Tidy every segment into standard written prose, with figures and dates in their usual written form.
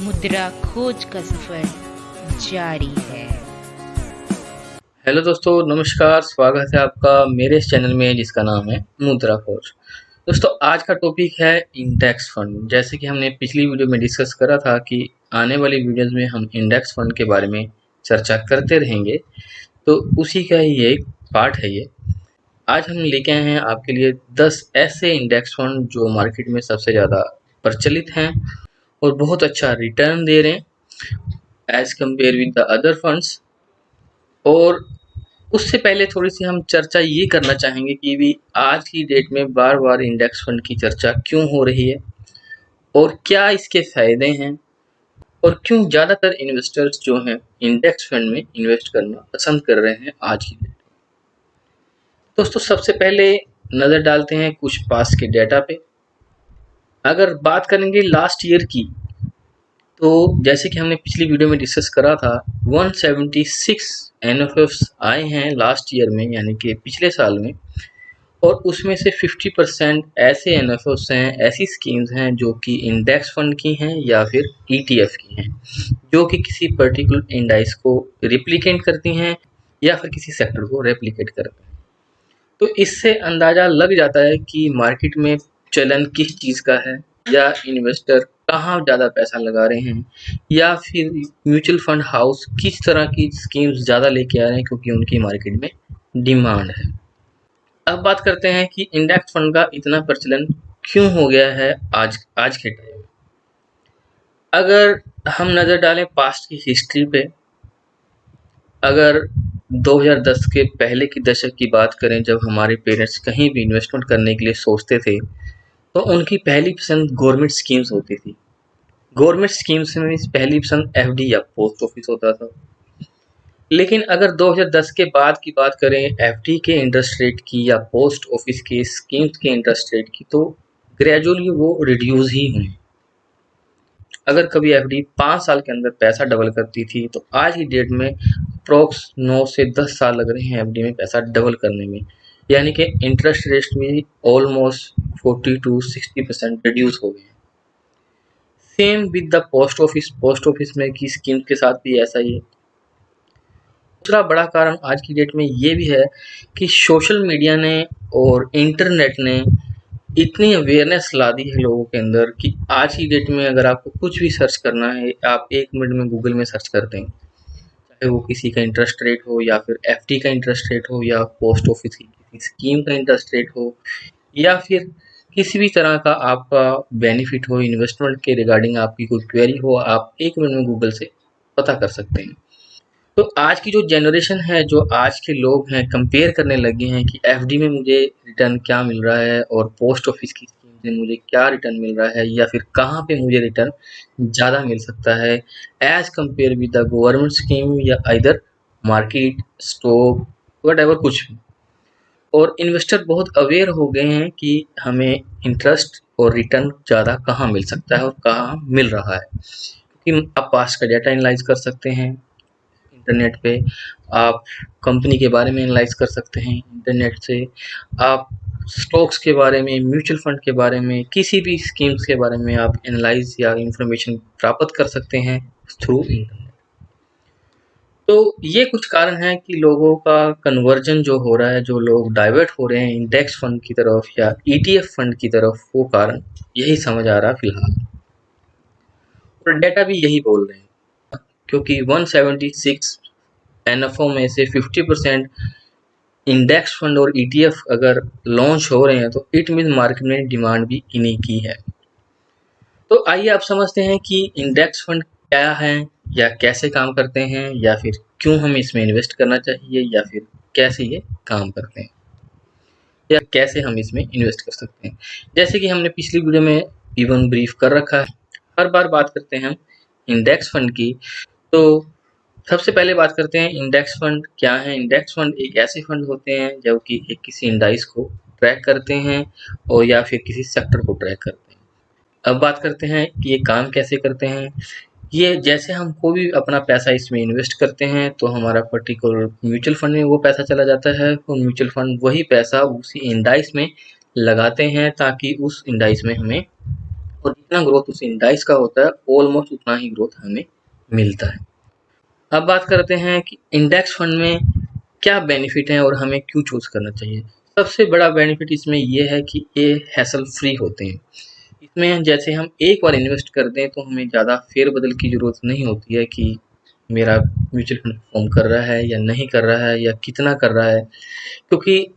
मुद्रा खोज का सफर जारी है। हेलो दोस्तों, नमस्कार। स्वागत है आपका मेरे इस चैनल में जिसका नाम है मुद्रा खोज। दोस्तों, आज का टॉपिक है इंडेक्स फंड। जैसे कि हमने पिछली वीडियो में डिस्कस करा था कि आने वाली वीडियोस में हम इंडेक्स फंड के बारे में चर्चा करते रहेंगे, तो उसी का ही एक पार्ट है ये। आज हम लेके आए हैं आपके लिए 10 ऐसे इंडेक्स फंड जो मार्केट में सबसे ज़्यादा प्रचलित हैं और बहुत अच्छा रिटर्न दे रहे हैं as compare with the other funds. और उससे पहले थोड़ी-सी हम चर्चा ये करना चाहेंगे कि भी आज की डेट में बार-बार इंडेक्स फंड की चर्चा क्यों हो रही है और क्या इसके फ़ायदे हैं और क्यों ज़्यादातर इन्वेस्टर्स जो हैं इंडेक्स फंड में इन्वेस्ट करना पसंद कर रहे हैं आज की डेट में। दोस्तों, सबसे पहले नज़र डालते हैं कुछ पास के डेटा पे। अगर बात करेंगे लास्ट ईयर की, तो जैसे कि हमने पिछली वीडियो में डिस्कस करा था, 176 एनएफएफ्स आए हैं लास्ट ईयर में, यानी कि पिछले साल में। और उसमें से 50% ऐसे एनएफएस हैं, ऐसी स्कीम्स हैं जो कि इंडेक्स फंड की हैं या फिर ईटीएफ की हैं, जो कि किसी पर्टिकुलर इंडाइस को रिप्लिकेट करती हैं या फिर किसी सेक्टर को रेप्लिकेट करते हैं। तो इससे अंदाज़ा लग जाता है कि मार्केट में चलन किस चीज़ का है, या इन्वेस्टर कहाँ ज़्यादा पैसा लगा रहे हैं, या फिर म्यूचुअल फंड हाउस किस तरह की स्कीम्स ज़्यादा लेके आ रहे हैं क्योंकि उनकी मार्केट में डिमांड है। अब बात करते हैं कि इंडेक्स फंड का इतना प्रचलन क्यों हो गया है आज के टाइम में। अगर हम नज़र डालें पास्ट की हिस्ट्री पे, अगर 2010 के पहले की दशक की बात करें, जब हमारे पेरेंट्स कहीं भी इन्वेस्टमेंट करने के लिए सोचते थे, तो उनकी पहली पसंद गवर्नमेंट स्कीम्स होती थी। गवर्नमेंट स्कीम्स में पहली पसंद एफडी या पोस्ट ऑफिस होता था। लेकिन अगर 2010 के बाद की बात करें एफडी के इंटरेस्ट रेट की या पोस्ट ऑफिस के स्कीम्स के इंटरेस्ट रेट की, तो ग्रेजुअली वो रिड्यूस ही हुई। अगर कभी एफडी 5 साल के अंदर पैसा डबल करती थी, तो आज की डेट में अप्रॉक्स 9 से 10 साल लग रहे हैं एफडी में पैसा डबल करने में, यानी कि इंटरेस्ट रेट भी ऑलमोस्ट 40 to 60% रिड्यूस हो गए हैं। Same with the post office में की स्कीम के साथ भी ऐसा ही है। दूसरा बड़ा कारण आज की डेट में ये भी है कि सोशल मीडिया ने और इंटरनेट ने इतनी अवेयरनेस ला दी है लोगों के अंदर कि आज की डेट में अगर आपको कुछ भी सर्च करना है, आप 1 मिनट में गूगल में सर्च करते हैं, चाहे वो किसी का इंटरेस्ट रेट हो या फिर एफडी का इंटरेस्ट रेट हो या पोस्ट ऑफिस की किसी स्कीम का इंटरेस्ट रेट हो या फिर किसी भी तरह का आपका बेनिफिट हो, इन्वेस्टमेंट के रिगार्डिंग आपकी कोई क्वेरी हो, आप 1 मिनट में गूगल से पता कर सकते हैं। तो आज की जो जनरेशन है, जो आज के लोग हैं, कंपेयर करने लगे हैं कि एफडी में मुझे रिटर्न क्या मिल रहा है और पोस्ट ऑफिस की स्कीम से मुझे क्या रिटर्न मिल रहा है, या फिर कहाँ पे मुझे रिटर्न ज़्यादा मिल सकता है as compare with the government scheme या इधर मार्केट स्टॉक वट कुछ भी। और इन्वेस्टर बहुत अवेयर हो गए हैं कि हमें इंटरेस्ट और रिटर्न ज़्यादा कहाँ मिल सकता है और कहाँ मिल रहा है, क्योंकि आप पास्ट का डेटा एनालाइज कर सकते हैं इंटरनेट पे, आप कंपनी के बारे में एनालाइज कर सकते हैं इंटरनेट से, आप स्टॉक्स के बारे में, म्यूचुअल फंड के बारे में, किसी भी स्कीम्स के बारे में आप एनालाइज या इंफॉर्मेशन प्राप्त कर सकते हैं थ्रू इंटरनेट। तो ये कुछ कारण हैं कि लोगों का कन्वर्जन जो हो रहा है, जो लोग डाइवर्ट हो रहे हैं इंडेक्स फंड की तरफ या ईटीएफ फंड की तरफ, वो कारण यही समझ आ रहा फिलहाल, और डेटा भी यही बोल रहे हैं। क्योंकि 176 एनएफओ में से 50% इंडेक्स फंड और ईटीएफ अगर लॉन्च हो रहे हैं, तो इट मीन मार्केट में डिमांड भी इन्हीं की है। तो आइए आप समझते हैं कि इंडेक्स फंड क्या है, या कैसे काम करते हैं, या फिर क्यों हमें इसमें इन्वेस्ट करना चाहिए, या फिर कैसे ये काम करते हैं, या कैसे हम इसमें इन्वेस्ट कर सकते हैं। जैसे कि हमने पिछली वीडियो में इवन ब्रीफ कर रखा है, हर बार बात करते हैं हम इंडेक्स फंड की। तो सबसे पहले बात करते हैं इंडेक्स फंड क्या है। इंडेक्स फंड एक ऐसे फंड होते हैं जो कि एक किसी इंडाइस को ट्रैक करते हैं और या फिर किसी सेक्टर को ट्रैक करते हैं। अब बात करते हैं कि ये काम कैसे करते हैं। ये जैसे हम कोई भी अपना पैसा इसमें इन्वेस्ट करते हैं, तो हमारा पर्टिकुलर म्यूचुअल फंड में वो पैसा चला जाता है, और म्यूचुअल फंड वही पैसा उसी इंडाइस में लगाते हैं ताकि उस इंडाइस में हमें और जितना ग्रोथ उस इंडाइस का होता है ऑलमोस्ट उतना ही ग्रोथ हमें मिलता है। अब बात करते हैं कि इंडेक्स फंड में क्या बेनिफिट है और हमें क्यों चूज करना चाहिए। सबसे बड़ा बेनिफिट इसमें ये है कि ये हैसल फ्री होते हैं। इसमें जैसे हम एक बार इन्वेस्ट करते हैं तो हमें ज़्यादा फेरबदल की ज़रूरत नहीं होती है कि मेरा म्यूचुअल फंड परफॉर्म कर रहा है या नहीं कर रहा है या कितना कर रहा है, क्योंकि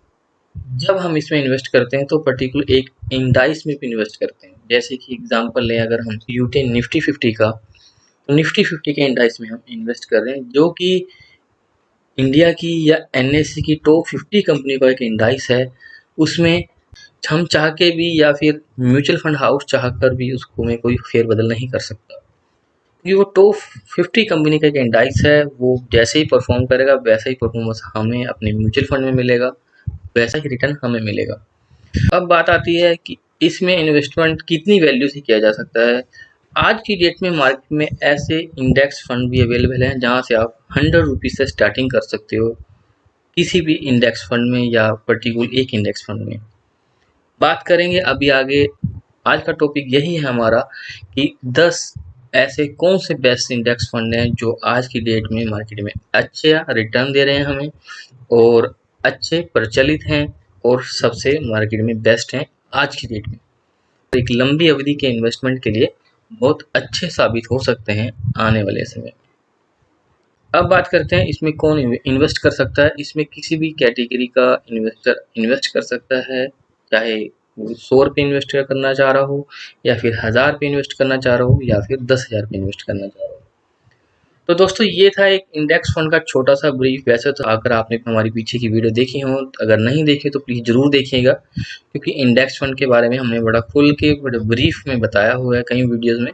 जब हम इसमें इन्वेस्ट करते हैं तो पर्टिकुलर एक इंडाइस में भी इन्वेस्ट करते हैं। जैसे कि एग्जांपल लें अगर हम यूटी निफ्टी 50 का, तो निफ्टी 50 के इंडाइस में हम इन्वेस्ट कर रहे हैं जो कि इंडिया की या एनएससी की टॉप 50 कंपनी का एक इंडाइस है। उसमें हम चाह के भी या फिर म्यूचुअल फंड हाउस चाह कर भी उसको में कोई फेरबदल नहीं कर सकता, क्योंकि वो टॉप 50 कंपनी का एक इंडाइस है। वो जैसे ही परफॉर्म करेगा वैसा ही परफॉर्मेंस हमें अपने म्यूचुअल फंड में मिलेगा, वैसा ही रिटर्न हमें मिलेगा। अब बात आती है कि इसमें इन्वेस्टमेंट कितनी वैल्यू से किया जा सकता है। आज की डेट में मार्केट में ऐसे इंडेक्स फंड भी अवेलेबल हैं जहां से आप 100 रुपीज़ से स्टार्टिंग कर सकते हो किसी भी इंडेक्स फंड में या पर्टिकुलर एक इंडेक्स फंड में। बात करेंगे अभी आगे, आज का टॉपिक यही है हमारा कि 10 ऐसे कौन से बेस्ट इंडेक्स फंड हैं जो आज की डेट में मार्केट में अच्छे रिटर्न दे रहे हैं हमें और अच्छे प्रचलित हैं और सबसे मार्केट में बेस्ट हैं आज की डेट में। एक लंबी अवधि के इन्वेस्टमेंट के लिए बहुत अच्छे साबित हो सकते हैं आने वाले समय में। अब बात करते हैं इसमें कौन इन्वेस्ट कर सकता है। इसमें किसी भी कैटेगरी का इन्वेस्टर इन्वेस्ट कर सकता है, चाहे वो 100 रुपये इन्वेस्ट करना चाह रहा हो या फिर 1000 रुपये इन्वेस्ट करना चाह रहा हो या फिर 10,000 रुपये इन्वेस्ट करना चाह रहा हो। तो दोस्तों ये था एक इंडेक्स फंड का छोटा सा ब्रीफ। वैसे तो अगर आपने हमारी पीछे की वीडियो देखी हो, अगर नहीं देखी तो प्लीज़ ज़रूर देखिएगा, क्योंकि इंडेक्स फंड के बारे में हमने बड़ा खुल के बड़े ब्रीफ में बताया हुआ है कई वीडियोज़ में।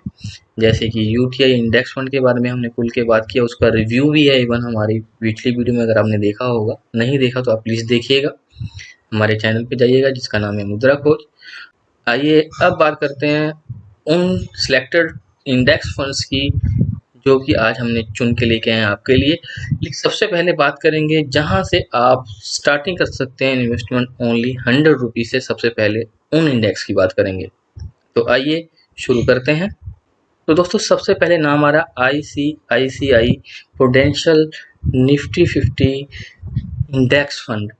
जैसे कि यूटीआई इंडेक्स फंड के बारे में हमने खुल के बात किया, उसका रिव्यू भी है इवन हमारी पिछली वीडियो में। अगर आपने देखा होगा, नहीं देखा तो आप प्लीज़ देखिएगा, हमारे चैनल पे जाइएगा जिसका नाम है मुद्रा खोज। आइए अब बात करते हैं उन सिलेक्टेड इंडेक्स फंड्स की जो कि आज हमने चुन के लेके आए हैं आपके लिए। लेकिन सबसे पहले बात करेंगे जहां से आप स्टार्टिंग कर सकते हैं इन्वेस्टमेंट ओनली 100 रुपीज़ से। सबसे पहले उन इंडेक्स की बात करेंगे, तो आइए शुरू करते हैं। तो दोस्तों सबसे पहले नाम आ रहा ICICI prudential Nifty 50 index fund,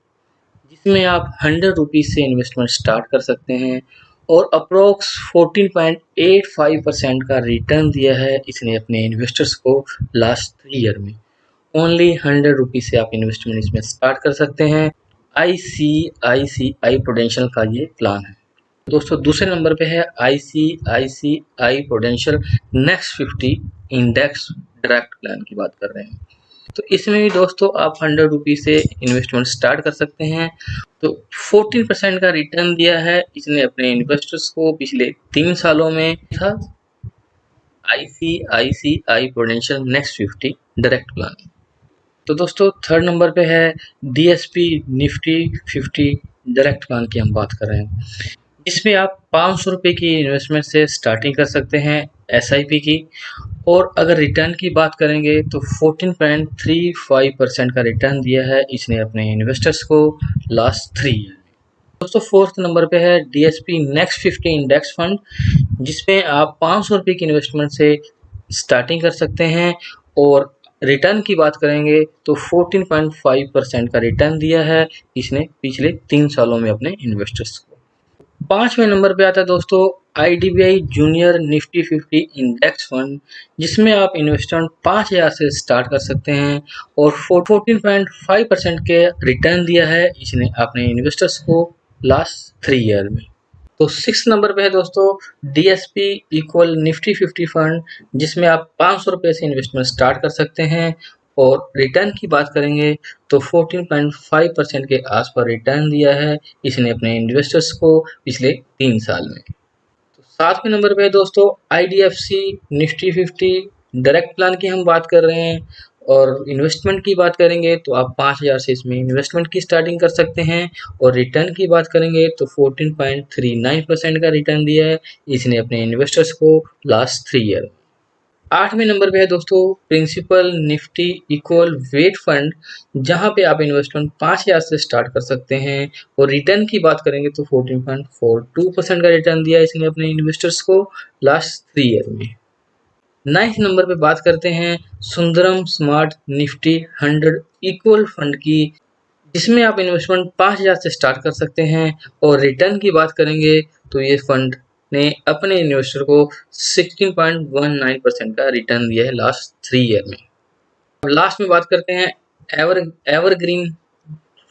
जिसमें आप 100 रुपीज़ से इन्वेस्टमेंट स्टार्ट कर सकते हैं और अप्रोक्स 14.85% का रिटर्न दिया है इसने अपने इन्वेस्टर्स को लास्ट 3 ईयर में। ओनली 100 रुपीज़ से आप इन्वेस्टमेंट इसमें स्टार्ट कर सकते हैं। ICICI प्रूडेंशियल का ये प्लान है। दोस्तों दूसरे नंबर पे है ICICI prudential next 50 index direct plan की बात कर रहे हैं। तो इसमें भी दोस्तों आप 100 रुपीज़ से इन्वेस्टमेंट स्टार्ट कर सकते हैं। तो 14% का रिटर्न दिया है इसने अपने इन्वेस्टर्स को पिछले 3 सालों में था। ICICI prudential next 50 direct plan. तो दोस्तों थर्ड नंबर पे है DSP निफ्टी 50 डायरेक्ट प्लान की हम बात कर रहे हैं। इसमें आप 500 रुपये की इन्वेस्टमेंट से स्टार्टिंग कर सकते हैं SIP की, और अगर रिटर्न की बात करेंगे तो 14.35% का रिटर्न दिया है इसने अपने इन्वेस्टर्स को लास्ट 3 ईयर में। दोस्तों फोर्थ नंबर पे है DSP नेक्स्ट 50 इंडेक्स फंड, जिसमें आप 500 रुपये की इन्वेस्टमेंट से स्टार्टिंग कर सकते हैं और रिटर्न की बात करेंगे तो 14.5% का रिटर्न दिया है इसने पिछले 3 सालों में अपने इन्वेस्टर्स को। 5वें नंबर पे आता है दोस्तों IDBI junior Nifty 50 index fund, जिसमें आप इन्वेस्टमेंट 5,000 से स्टार्ट कर सकते हैं और 14.5% के रिटर्न दिया है इसने अपने इन्वेस्टर्स को लास्ट 3 ईयर में। तो 6 नंबर पे है दोस्तों DSP इक्वल निफ्टी 50 फंड, जिसमें आप 500 रुपये से इन्वेस्टमेंट स्टार्ट कर सकते हैं और रिटर्न की बात करेंगे तो 14.5% के आसपास रिटर्न दिया है इसने अपने इन्वेस्टर्स को पिछले 3 साल में। तो 7वें नंबर पे दोस्तों IDFC निफ्टी 50 डायरेक्ट प्लान की हम बात कर रहे हैं और इन्वेस्टमेंट की बात करेंगे तो आप 5,000 से इसमें इन्वेस्टमेंट की स्टार्टिंग कर सकते हैं और रिटर्न की बात करेंगे तो 14.39% का रिटर्न दिया है इसने अपने इन्वेस्टर्स को लास्ट 3 ईयर। 8वें नंबर पे है दोस्तों principal Nifty equal weight fund, जहां पे आप इन्वेस्टमेंट 5,000 से स्टार्ट कर सकते हैं और रिटर्न की बात करेंगे तो 14.42% का रिटर्न दिया इसने अपने इन्वेस्टर्स को लास्ट 3 ईयर में। 9th नंबर पे बात करते हैं Sundaram smart Nifty 100 equal fund की, जिसमें आप इन्वेस्टमेंट 5,000 से स्टार्ट कर सकते हैं और रिटर्न की बात करेंगे तो ये फंड ने अपने इन्वेस्टर को 16.19% का रिटर्न दिया है लास्ट 3 ईयर में। अब लास्ट में बात करते हैं एवरग्रीन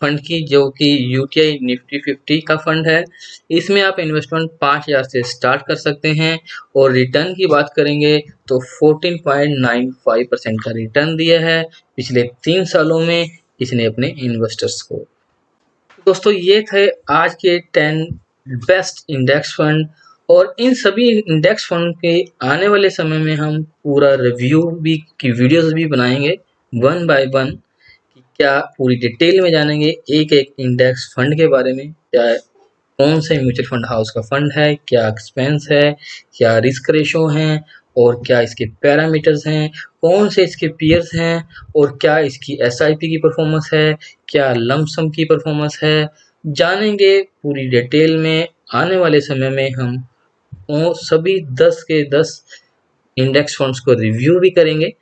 फंड की, जो कि यूटीआई निफ्टी 50 का फंड है। इसमें आप इन्वेस्टमेंट 5,000 से स्टार्ट कर सकते हैं और रिटर्न की बात करेंगे तो 14.95% का रिटर्न दिया है पिछले 3 सालों में इसने अपने इन्वेस्टर्स को। दोस्तों ये थे आज के 10 बेस्ट इंडेक्स फंड, और इन सभी इंडेक्स फंड के आने वाले समय में हम पूरा रिव्यू भी की वीडियोस भी बनाएंगे 1 बाय 1, कि क्या पूरी डिटेल में जानेंगे एक एक इंडेक्स फंड के बारे में, क्या कौन से म्यूचुअल फंड हाउस का फंड है, क्या एक्सपेंस है, क्या रिस्क रेशो है, और क्या इसके पैरामीटर्स हैं, कौन से इसके पीयर्स हैं, और क्या इसकी एसआईपी की परफॉर्मेंस है, क्या लमसम की परफॉर्मेंस है, जानेंगे पूरी डिटेल में। आने वाले समय में हम वो सभी 10 के 10 इंडेक्स फंड्स को रिव्यू भी करेंगे।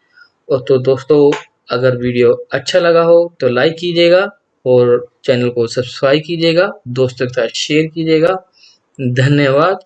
और तो दोस्तों अगर वीडियो अच्छा लगा हो तो लाइक कीजिएगा और चैनल को सब्सक्राइब कीजिएगा, दोस्तों के साथ शेयर कीजिएगा। धन्यवाद।